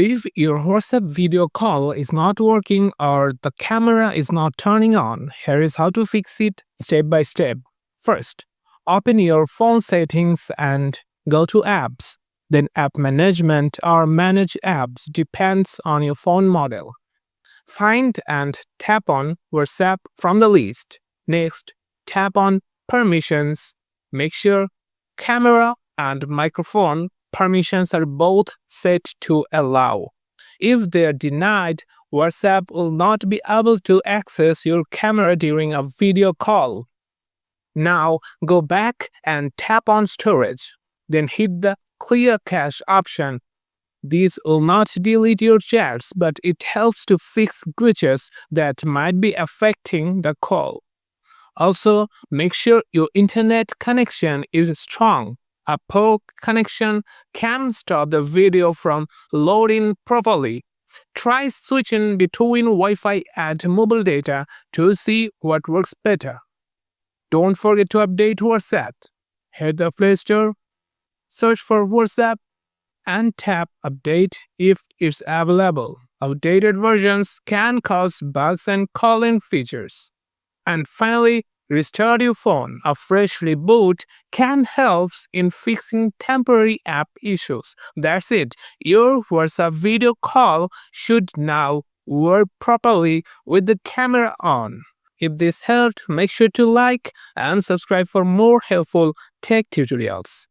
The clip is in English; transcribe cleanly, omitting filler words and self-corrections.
If your WhatsApp video call is not working or the camera is not turning on, here is how to fix it step by step. First, open your phone settings and go to apps. Then app management or manage apps depends on your phone model. Find and tap on WhatsApp from the list. Next, tap on permissions. Make sure camera and microphone permissions are both set to allow. If they are denied, WhatsApp will not be able to access your camera during a video call. Now go back and tap on storage. Then hit the clear cache option. These will not delete your chats, but it helps to fix glitches that might be affecting the call. Also, make sure your internet connection is strong. A poor connection can stop the video from loading properly. Try switching between Wi Fi and mobile data to see what works better. Don't forget to update WhatsApp. Head the Play Store, search for WhatsApp, and tap Update if it's available. Outdated versions can cause bugs and call-in features. And finally, restart your phone. A fresh reboot can help in fixing temporary app issues. That's it. Your WhatsApp video call should now work properly with the camera on. If this helped, make sure to like and subscribe for more helpful tech tutorials.